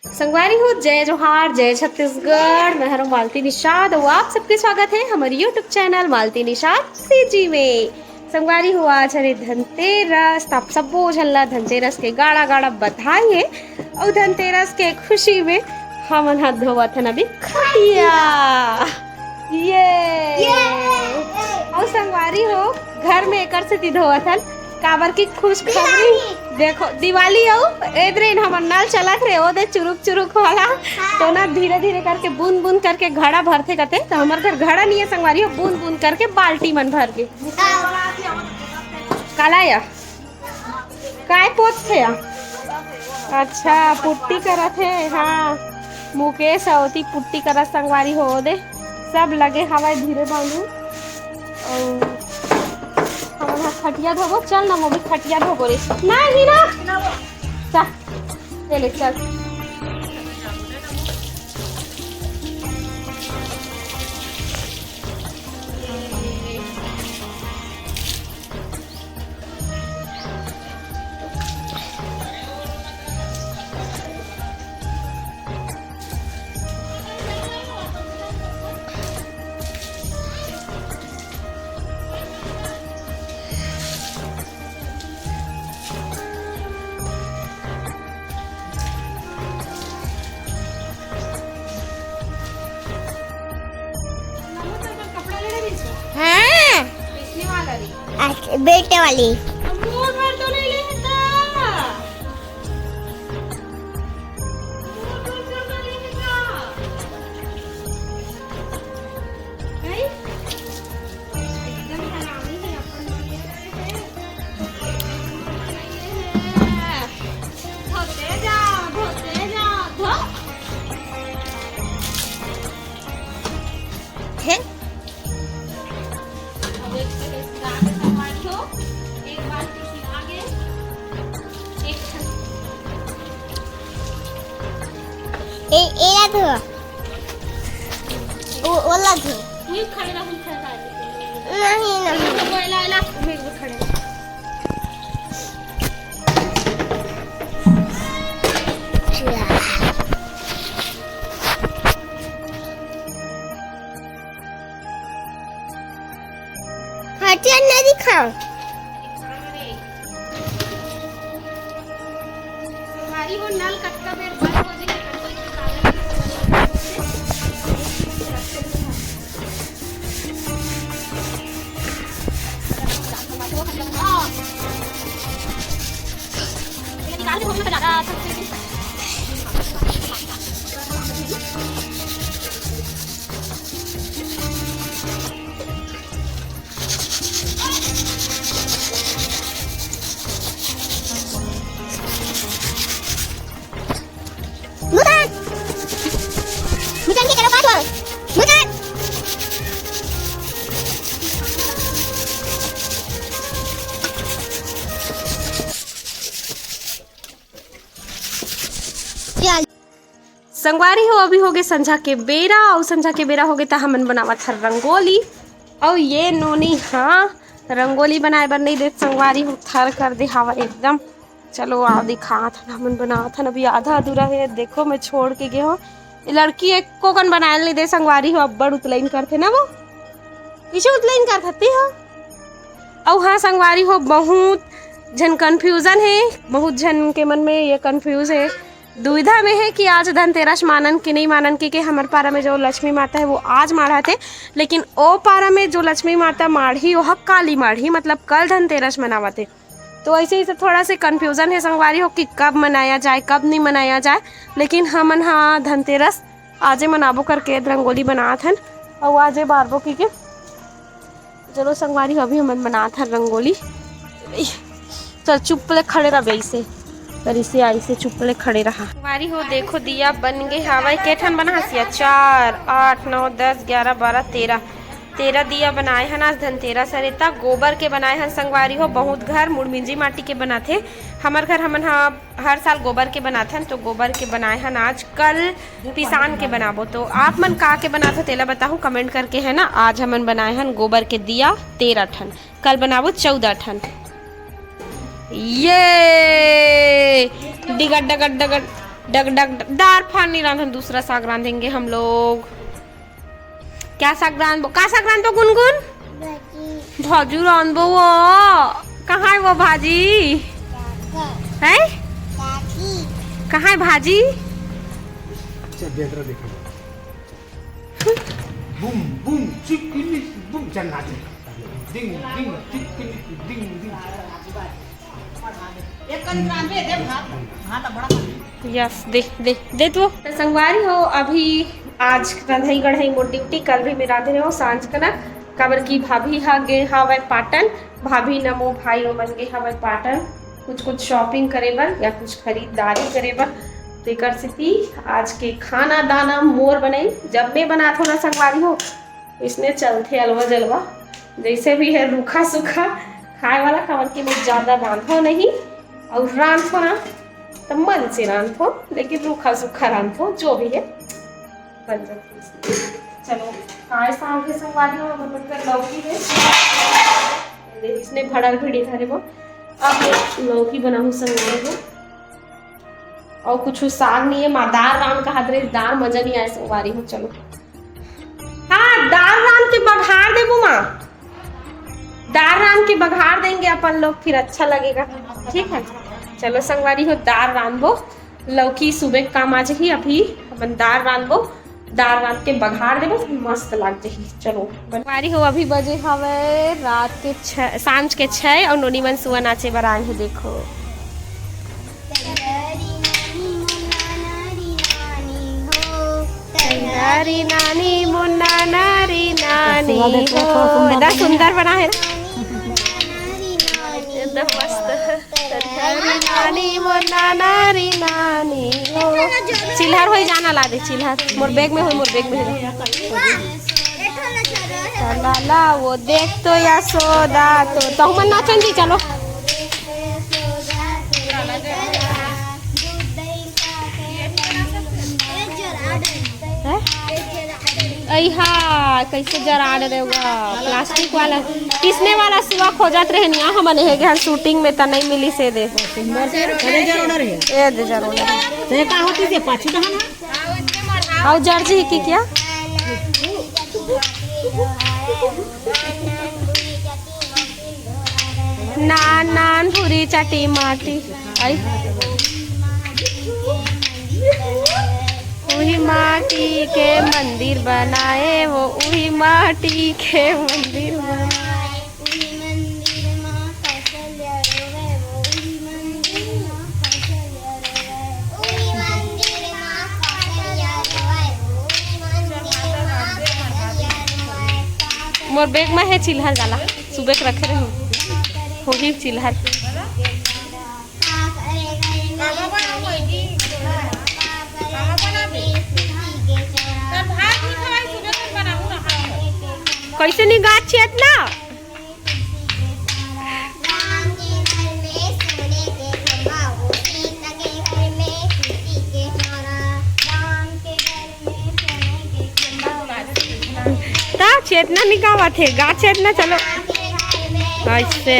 संगवारी हो, जय जोहार, जय छत्तीसगढ़। मैं हूं मालती निषाद और आप सबके स्वागत है हमारे यूट्यूब चैनल मालती निषाद सीजी में। संगवारी हो, आज हरे धनतेरस। आप सबो झल्ला धनतेरस के गाड़ा गाड़ा बधाई है। और धनतेरस के खुशी में हमन हाथ धोवत हन अभी खटिया। ये और संगवारी हो, घर में एकर से धोवत हन काबर की खुशखबरी देखो, दिवाली आओ इधरे हमर नल चलत रहे ओदे चुरुक चुरुक वाला। तो ना धीरे धीरे करके बूंद बूंद करके घड़ा भरते कते। तो हमार घर घड़ा नहीं है संगवारी हो, बूंद बूंद करके बाल्टी मन भर के काला या काय पोत थे या? अच्छा पुट्टी करत है। हाँ मुकेश औती पुट्टी करत संगवारी हो दे सब लगे हवा धीरे बांधू। और हमारा खटिया धोबो, चल ना मोबी खटिया धोबो रे। नहीं ना चल ले चल। बेटे वाली एला धो ओला धो ये खड़े रहो, खड़ा नहीं नहीं तो एला एला मैं भी खड़े। हटिया नहीं दिखाओ। हमारी वो नल कटका बेर बंद हो जाए। संगवारी हो, अभी हो गए संझा के बेरा। और संझा के बेरा हो गए तो हमन बनावत हर रंगोली। और ये नोनी हाँ रंगोली बनाए बर नहीं देत संगवारी हो, थर कर दे हवा एकदम। चलो आओ दिखात हमन बनावत हन। अभी आधा अधूरा है, देखो मैं छोड़ के गए हो। लड़की एक को कन बनाए नहीं दे संगवारी हो, अब्बड़ उतलाइन करते ना वो इसे उतलाइन कर सकती हो। और हाँ संगवारी हो, बहुत जन कन्फ्यूजन है, बहुत जन के मन में ये कन्फ्यूज है, दुविधा में है कि आज धनतेरस मानन कि नहीं मानन। कि हमारे पारा में जो लक्ष्मी माता है वो आज माढ़ाते, लेकिन ओ पारा में जो लक्ष्मी माता माढ़ी वो काली माढ़ी, मतलब कल धनतेरस मनावते। तो ऐसे ही से थोड़ा से कन्फ्यूजन है संगवारी हो कि कब मनाया जाए कब नहीं मनाया जाए। लेकिन हमन हाँ धनतेरस आजे मनाबो करके रंगोली बनात हन। और आजे बारबो की के चलो संगवारी हो, अभी हमन बनात हन रंगोली। चल चुप ले खड़े रह ऐसे पर इसे आई से चुप ले खड़े रहा। संगवारी हो देखो दिया बन गए हवाई के ठन बना हसिया 4 8 9 10 11 12 13 दिया बनाए हन। आज धनतेरस सरेता गोबर के बनाए हन संगवारी हो। बहुत घर मुड़मिंजी माटी के बनाथे, हमार घर हमन हर साल गोबर के बनाते हन। तो गोबर के बनाए हन, आज कल पिसान के बनाबो। तो आप मन का के बनाते तेला बताओ कमेंट करके, है ना। आज हमन बनाए हन गोबर के दिया 13 ठन, कल बनाबो 14 ठन। ये डिगट डगट डगट डग डग दाल फाड़ नहीं रांधन, दूसरा साग रांधेंगे हम लोग। क्या साग रांधो? का साग रांधो गुनगुन? भाजी भाजू रांधो वो। कहाँ है वो भाजी? है दादी कहाँ है भाजी? चल देख रहा देखो बूम बूम चिकनी बूम चल नाच डिंग डिंग चिकनी डिंग डिंग यस दे दे दे तो संगवारी हो। अभी आज रंधई गढ़ई मोर ड्यूटी, कल भी मैं रांधे हो सांझ कना काबर की भाभी हा गे हावे पाटन। भाभी न मो भाई ओ मन गे हावे पाटन कुछ शॉपिंग करे बर या कुछ खरीदारी करे बर। तो एक स्थिति आज के खाना दाना मोर बनाई। जब मैं बना थो ना संगवारी हो इसने चलते अलवा जलवा जैसे भी है रूखा सूखा खाए वाला, काबर की मैं ज़्यादा रांधो नहीं और रांधो ना तो मन से रांधो, लेकिन रूखा सूखा रांधो जो भी है बन जाती। चलो काय साग के संगवारी हो मतलब लौकी है इसने भड़ल भिड़ी धरे वो। अब लौकी बनाऊँ संगवारी हो और कुछ साग नहीं है। माँ दाल रान का हाथ रही, दाल मजा नहीं आए संगवारी हो। चलो हाँ दाल रान के बघार देबू माँ, दाल रान के बघार देंगे अपन लोग फिर अच्छा लगेगा। ठीक है चलो संगवारी हो दाल रानबो। लौकी सुबह काम आ जाही, अभी अपन दाल रानबो, दाल रान के बघार देबो मस्त लग जाही। चलो संगवारी हो अभी बजे हवे रात के 6 सांझ के 6 और नोनी मन सुबह नाचे बर आए हैं। देखो नारी नानी मुन्ना नारी नानी हो, इतना सुंदर बना है एकदम मस्त। नारी नानी मुन्ना नारी नानी हो। चिल्हर हो जाना ला दे, चिल्हर मोर बैग में हो, मोर बैग में ला ला वो देख तो या सोदा तो मन नाचन जी। चलो हाँ कैसे जरा रहे होगा प्लास्टिक वाला किसने वाला सुआ खोजत रहे नहीं हमन है गहन शूटिंग में त नहीं मिली से दे ए दे जरूर तो का होती से पाछू दहना और जर्जी की क्या नान नान पूरी चटी माटी आई वही माटी के मंदिर बनाए वो वही माटी के मंदिर बनाए। मोर बैग में है चिल्हर जाला सुबह के रखे रही होगी चिल्हर। कैसे नहीं गाछ इतना चेतना निकावा थे गाछ इतना। चलो ऐसे